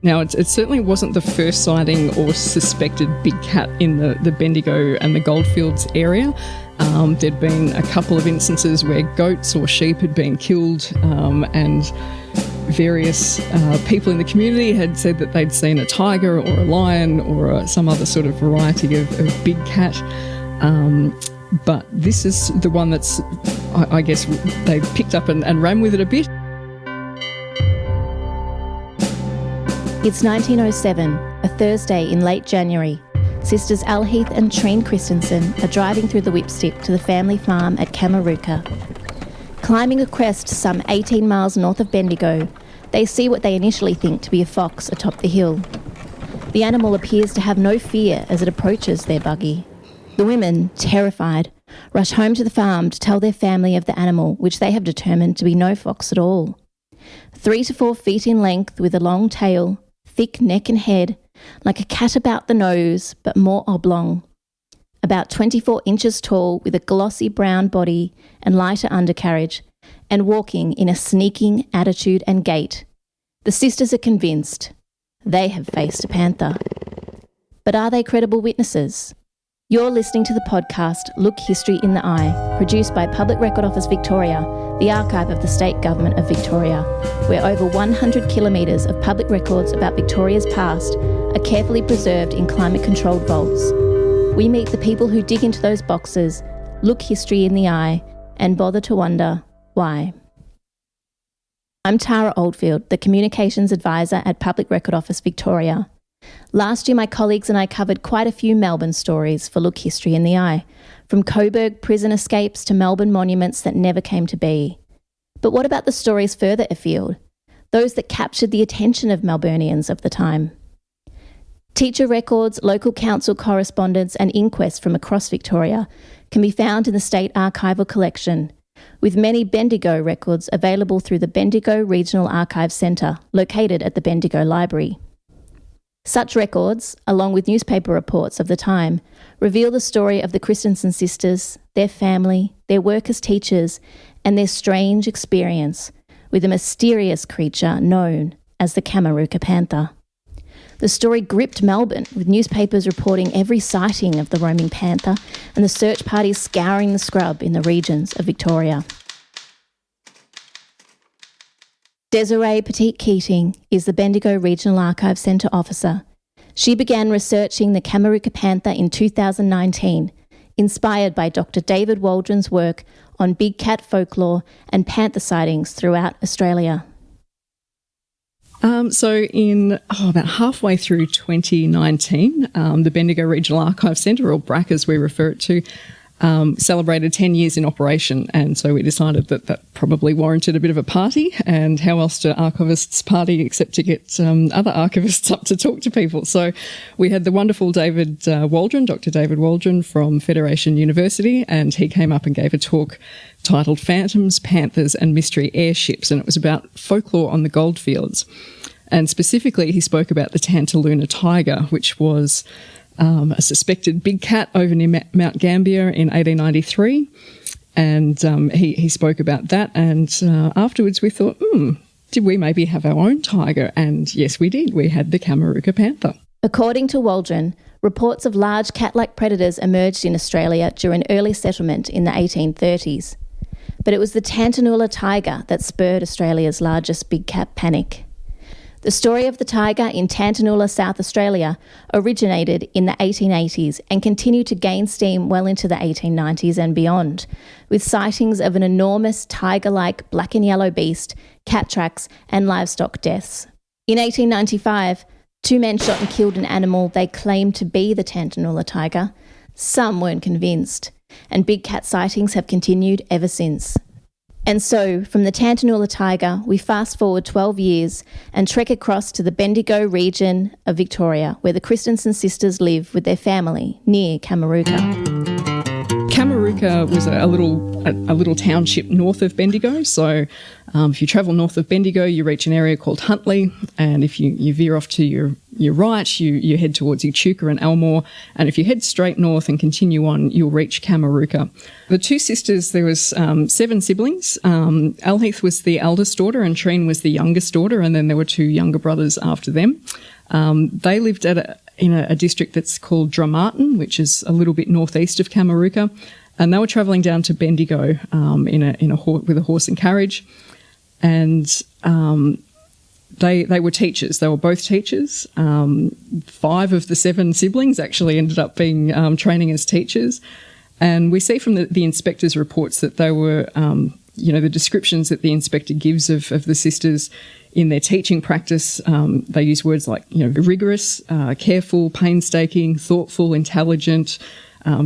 Now, it certainly wasn't the first sighting or suspected big cat in the Bendigo and the Goldfields area. There'd been a couple of instances where goats or sheep had been killed, and various people in the community had said that they'd seen a tiger or a lion or some other sort of variety of big cat. But this is the one that's, I guess, they picked up and ran with it a bit. It's 1907, a Thursday in late January. Sisters Alheith and Trine Christensen are driving through the whipstick to the family farm at Kamarooka. Climbing a crest some 18 miles north of Bendigo, they see what they initially think to be a fox atop the hill. The animal appears to have no fear as it approaches their buggy. The women, terrified, rush home to the farm to tell their family of the animal, which they have determined to be no fox at all. 3 to 4 feet in length with a long tail, thick neck and head, like a cat about the nose, but more oblong. About 24 inches tall with a glossy brown body and lighter undercarriage, and walking in a sneaking attitude and gait. The sisters are convinced they have faced a panther. But are they credible witnesses? You're listening to the podcast Look History in the Eye, produced by Public Record Office Victoria, the archive of the State Government of Victoria, where over 100 kilometres of public records about Victoria's past are carefully preserved in climate-controlled vaults. We meet the people who dig into those boxes, look history in the eye, and bother to wonder why. I'm Tara Oldfield, the Communications Advisor at Public Record Office Victoria. Last year, my colleagues and I covered quite a few Melbourne stories for Look History in the Eye, from Coburg prison escapes to Melbourne monuments that never came to be. But what about the stories further afield? Those that captured the attention of Melburnians of the time. Teacher records, local council correspondence and inquests from across Victoria can be found in the State Archival Collection, with many Bendigo records available through the Bendigo Regional Archives Centre, located at the Bendigo Library. Such records, along with newspaper reports of the time, reveal the story of the Christensen sisters, their family, their work as teachers, and their strange experience with a mysterious creature known as the Kamarooka Panther. The story gripped Melbourne, with newspapers reporting every sighting of the roaming panther and the search parties scouring the scrub in the regions of Victoria. Desiree Pettit-Keating is the Bendigo Regional Archives Centre officer. She began researching the Kamarooka Panther in 2019, inspired by Dr. David Waldron's work on big cat folklore and panther sightings throughout Australia. So about halfway through 2019, the Bendigo Regional Archives Centre, or BRAC as we refer it to, celebrated 10 years in operation, and so we decided that probably warranted a bit of a party, and how else do archivists party except to get other archivists up to talk to people. So we had the wonderful David Waldron, Dr. David Waldron from Federation University, and he came up and gave a talk titled Phantoms, Panthers and Mystery Airships, and it was about folklore on the Goldfields. And specifically, he spoke about the Tantaluna tiger, which was a suspected big cat over near Mount Gambier in 1893. And he spoke about that. And afterwards we thought, did we maybe have our own tiger? And yes, we did. We had the Kamarooka Panther. According to Waldron, reports of large cat-like predators emerged in Australia during early settlement in the 1830s. But it was the Tantaluna tiger that spurred Australia's largest big cat panic. The story of the tiger in Tantaluna, South Australia, originated in the 1880s and continued to gain steam well into the 1890s and beyond, with sightings of an enormous tiger-like black and yellow beast, cat tracks and livestock deaths. In 1895, 2 men shot and killed an animal they claimed to be the Tantaluna tiger. Some weren't convinced, and big cat sightings have continued ever since. And so, from the Tantaluna tiger, we fast forward 12 years and trek across to the Bendigo region of Victoria, where the Christensen sisters live with their family near Kamarooka. Kamarooka was a little township north of Bendigo. So if you travel north of Bendigo, you reach an area called Huntley, and if you veer off to your your right, you head towards Echuca and Elmore, and if you head straight north and continue on, you'll reach Kamarooka. The two sisters, there was 7 siblings. Alheith was the eldest daughter and Trine was the youngest daughter, and then there were 2 younger brothers after them. They lived in a district that's called Drumartin, which is a little bit northeast of Kamarooka, and they were travelling down to Bendigo with a horse and carriage, and they were teachers. They were both teachers. 5 of the 7 siblings actually ended up being training as teachers, and we see from the inspector's reports that they were, the descriptions that the inspector gives of the sisters in their teaching practice, they use words like, rigorous, careful, painstaking, thoughtful, intelligent,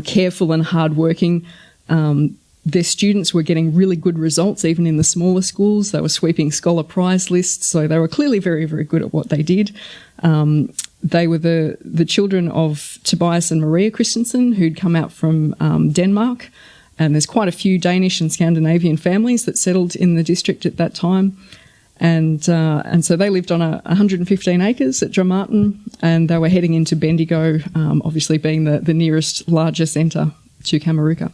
careful and hardworking. Their students were getting really good results, even in the smaller schools. They were sweeping scholar prize lists, so they were clearly very, very good at what they did. They were the children of Tobias and Maria Christensen, who'd come out from Denmark, and there's quite a few Danish and Scandinavian families that settled in the district at that time. And so they lived on 115 acres at Drumartin, and they were heading into Bendigo, obviously being the nearest larger centre to Kamarooka.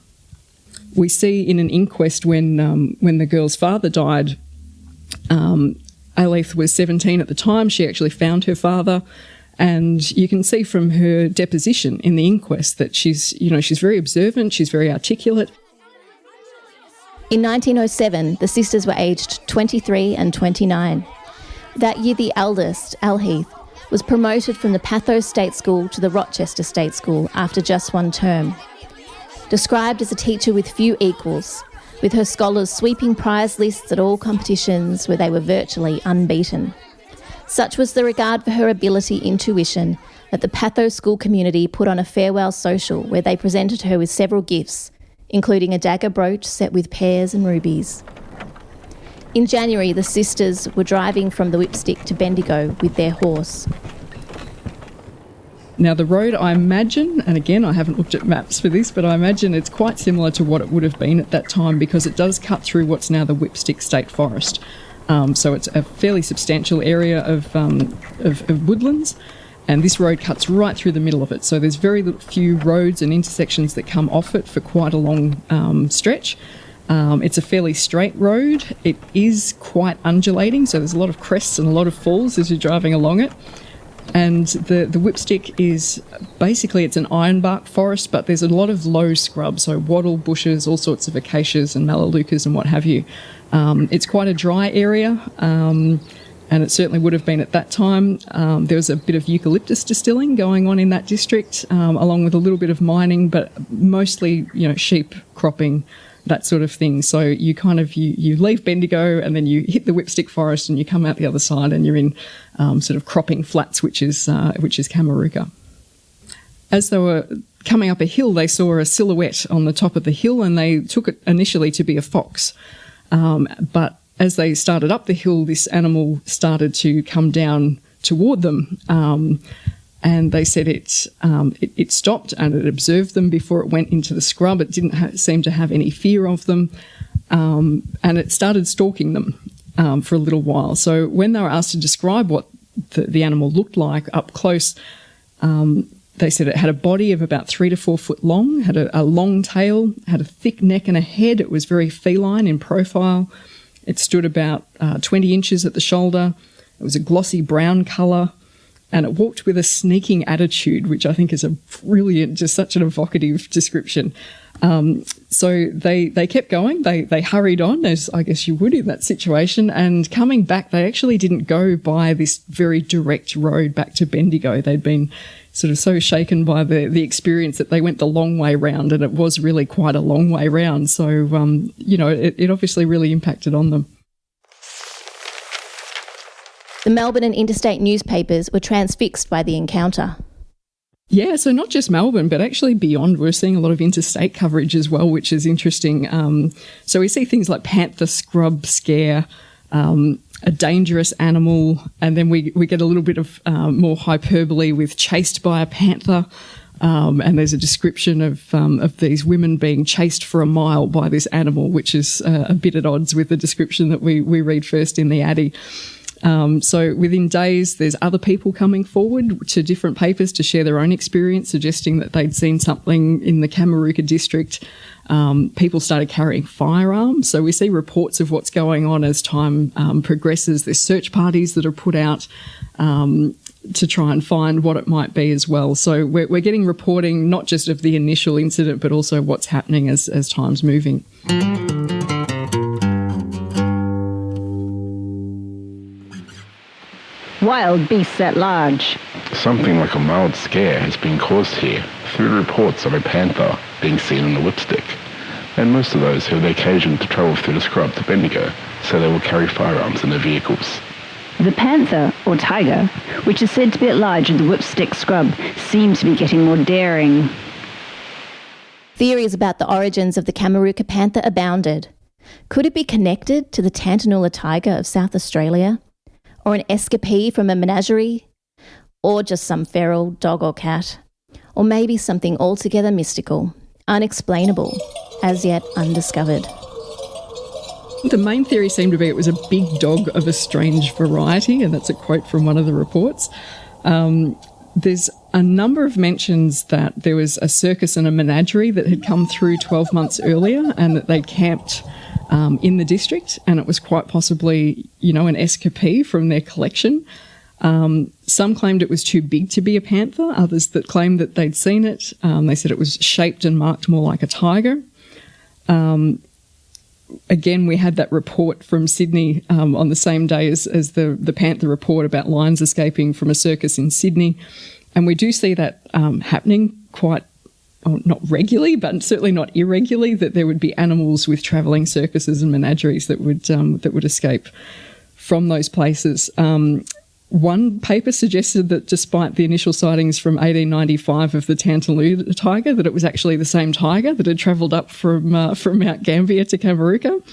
We see in an inquest when the girl's father died, Alheith was 17 at the time. She actually found her father, and you can see from her deposition in the inquest that she's very observant, she's very articulate. In 1907, the sisters were aged 23 and 29. That year, the eldest, Alheith, was promoted from the Pathos State School to the Rochester State School after just 1 term. Described as a teacher with few equals, with her scholars sweeping prize lists at all competitions where they were virtually unbeaten. Such was the regard for her ability in tuition that the Pathos School community put on a farewell social where they presented her with several gifts, including a dagger brooch set with pears and rubies. In January, the sisters were driving from the Whipstick to Bendigo with their horse. Now, the road, I imagine, and again, I haven't looked at maps for this, but I imagine it's quite similar to what it would have been at that time because it does cut through what's now the Whipstick State Forest. So it's a fairly substantial area of woodlands, and this road cuts right through the middle of it. So there's very few roads and intersections that come off it for quite a long stretch. It's a fairly straight road. It is quite undulating, so there's a lot of crests and a lot of falls as you're driving along it. And the Whipstick is basically, it's an ironbark forest, but there's a lot of low scrub, so wattle bushes, all sorts of acacias and melaleucas and what have you. It's quite a dry area, and it certainly would have been at that time. There was a bit of eucalyptus distilling going on in that district, along with a little bit of mining, but mostly, sheep cropping, that sort of thing. So you you leave Bendigo and then you hit the Whipstick Forest and you come out the other side and you're in sort of cropping flats, which is Kamarooka. As they were coming up a hill, they saw a silhouette on the top of the hill and they took it initially to be a fox. But as they started up the hill, this animal started to come down toward them. And they said it stopped and it observed them before it went into the scrub. It didn't seem to have any fear of them, and it started stalking them for a little while. So when they were asked to describe what the animal looked like up close, they said it had a body of about 3 to 4 foot long, had a long tail, had a thick neck and a head. It was very feline in profile. It stood about 20 inches at the shoulder. It was a glossy brown colour. And it walked with a sneaking attitude, which I think is a brilliant, just such an evocative description. So they kept going. They hurried on, as I guess you would in that situation. And coming back, they actually didn't go by this very direct road back to Bendigo. They'd been sort of so shaken by the experience that they went the long way round, and it was really quite a long way round. So, it obviously really impacted on them. The Melbourne and interstate newspapers were transfixed by the encounter. Yeah, so not just Melbourne, but actually beyond. We're seeing a lot of interstate coverage as well, which is interesting. So we see things like panther scrub scare, a dangerous animal, and then we get a little bit of more hyperbole with chased by a panther. And there's a description of these women being chased for a mile by this animal, which is a bit at odds with the description that we read first in the Addy. So within days, there's other people coming forward to different papers to share their own experience, suggesting that they'd seen something in the Kamarooka district. People started carrying firearms. So we see reports of what's going on as time progresses. There's search parties that are put out to try and find what it might be as well. So we're getting reporting not just of the initial incident, but also what's happening as time's moving. Wild beasts at large. Something like a mild scare has been caused here through reports of a panther being seen on the whipstick. And most of those who have the occasion to travel through the scrub to Bendigo say they will carry firearms in their vehicles. The panther, or tiger, which is said to be at large in the whipstick scrub, seems to be getting more daring. Theories about the origins of the Kamarooka Panther abounded. Could it be connected to the Tantanoola tiger of South Australia? Or an escapee from a menagerie? Or just some feral dog or cat? Or maybe something altogether mystical, unexplainable, as yet undiscovered. The main theory seemed to be it was a big dog of a strange variety, and that's a quote from one of the reports. There's a number of mentions that there was a circus and a menagerie that had come through 12 months earlier and that they camped in the district, and it was quite possibly, an escapee from their collection. Some claimed it was too big to be a panther, others that claimed that they'd seen it. They said it was shaped and marked more like a tiger. Again, we had that report from Sydney on the same day as the panther report about lions escaping from a circus in Sydney. And we do see that happening quite, not regularly, but certainly not irregularly, that there would be animals with travelling circuses and menageries that would escape from those places. One paper suggested that despite the initial sightings from 1895 of the Tantanoola tiger, that it was actually the same tiger that had travelled up from Mount Gambier to Kamarooka.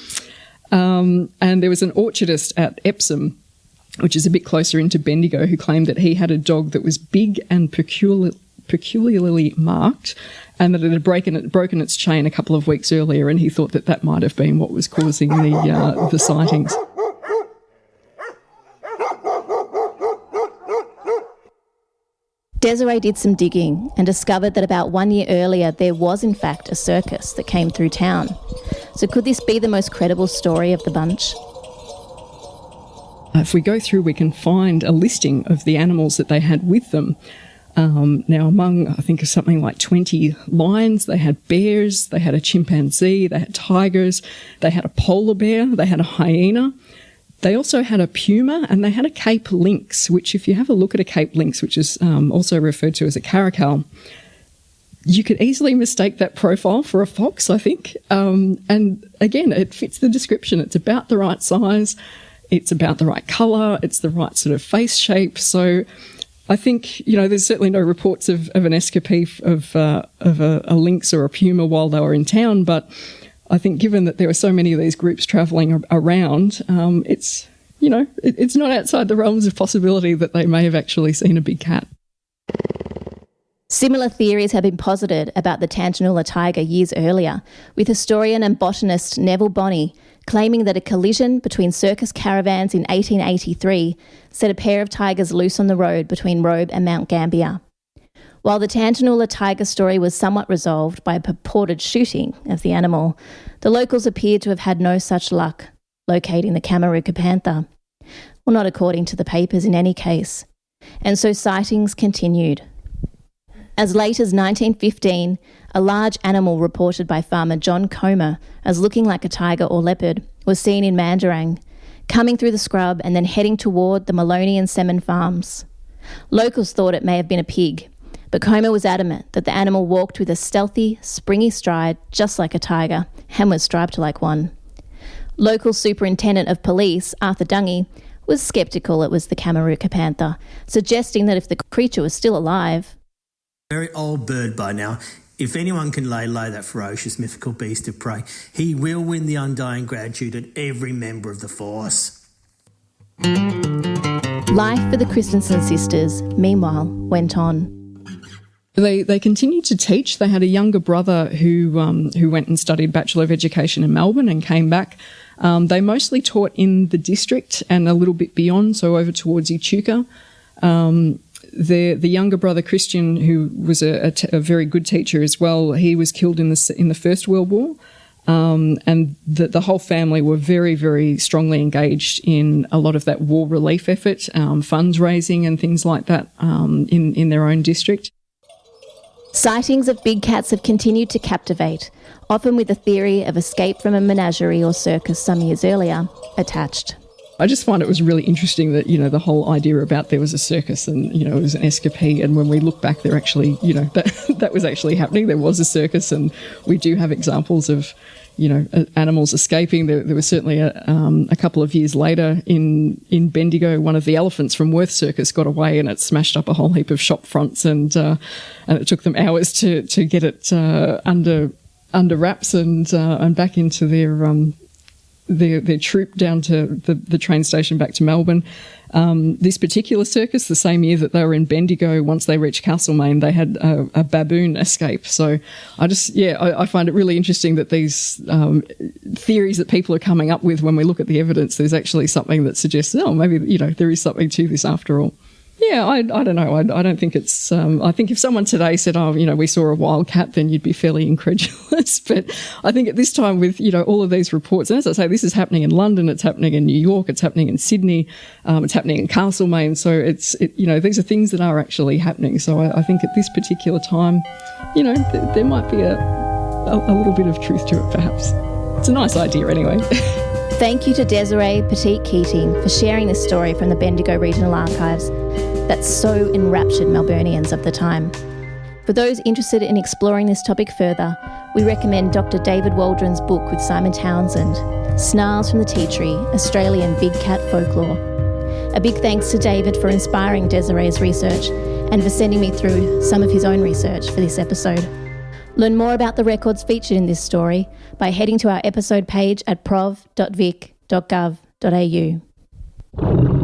And there was an orchardist at Epsom, which is a bit closer into Bendigo, who claimed that he had a dog that was big and peculiarly marked, and that it had broken its chain a couple of weeks earlier, and he thought that might have been what was causing the sightings. Desiree did some digging and discovered that about 1 year earlier there was in fact a circus that came through town. So could this be the most credible story of the bunch? If we go through, we can find a listing of the animals that they had with them. Now, among, I think, something like 20 lions, they had bears, they had a chimpanzee, they had tigers, they had a polar bear, they had a hyena. They also had a puma and they had a Cape lynx, which if you have a look at a Cape lynx, which is also referred to as a caracal, you could easily mistake that profile for a fox, I think. And again, it fits the description. It's about the right size, it's about the right colour, it's the right sort of face shape. So I think, there's certainly no reports of an escapee of a lynx or a puma while they were in town, but I think given that there were so many of these groups travelling around, it's not outside the realms of possibility that they may have actually seen a big cat. Similar theories have been posited about the Tantanoola tiger years earlier, with historian and botanist Neville Bonney claiming that a collision between circus caravans in 1883 set a pair of tigers loose on the road between Robe and Mount Gambier. While the Tantanoola tiger story was somewhat resolved by a purported shooting of the animal, the locals appeared to have had no such luck locating the Kamarooka Panther. Well, not according to the papers in any case. And so sightings continued. As late as 1915, a large animal reported by farmer John Comer as looking like a tiger or leopard was seen in Mandarang, coming through the scrub and then heading toward the Maloney and Semen farms. Locals thought it may have been a pig, but Comer was adamant that the animal walked with a stealthy, springy stride just like a tiger and was striped like one. Local Superintendent of Police, Arthur Dungy, was sceptical it was the Kamarooka Panther, suggesting that if the creature was still alive... Very old bird by now. If anyone can lay low that ferocious mythical beast of prey, he will win the undying gratitude of every member of the force. Life for the Christensen sisters, meanwhile, went on. They continued to teach. They had a younger brother who went and studied Bachelor of Education in Melbourne and came back. They mostly taught in the district and a little bit beyond, so over towards Echuca. The younger brother, Christian, who was a very good teacher as well, he was killed in the First World War. And the whole family were very, very strongly engaged in a lot of that war relief effort, funds raising and things like that in their own district. Sightings of big cats have continued to captivate, often with the theory of escape from a menagerie or circus some years earlier attached. I just find it was really interesting that, the whole idea about there was a circus and, it was an escapee. And when we look back, there actually, that was actually happening. There was a circus, and we do have examples of, animals escaping. There was certainly a couple of years later in Bendigo, one of the elephants from Worth Circus got away and it smashed up a whole heap of shop fronts, and it took them hours to get it under wraps and back into their troop down to the train station back to Melbourne. This particular circus, the same year that they were in Bendigo, once they reached Castlemaine, they had a baboon escape. So I find it really interesting that these theories that people are coming up with, when we look at the evidence, there's actually something that suggests, maybe, there is something to this after all. Yeah, I don't know. I don't think it's... I think if someone today said, we saw a wild cat, then you'd be fairly incredulous. But I think at this time with, all of these reports, and as I say, this is happening in London, it's happening in New York, it's happening in Sydney, it's happening in Castlemaine. So these are things that are actually happening. So I think at this particular time, there might be a little bit of truth to it, perhaps. It's a nice idea anyway. Thank you to Desiree Pettit-Keating for sharing this story from the Bendigo Regional Archives that so enraptured Melburnians of the time. For those interested in exploring this topic further, we recommend Dr. David Waldron's book with Simon Townsend, Snarls from the Tea Tree, Australian Big Cat Folklore. A big thanks to David for inspiring Desiree's research and for sending me through some of his own research for this episode. Learn more about the records featured in this story by heading to our episode page at prov.vic.gov.au.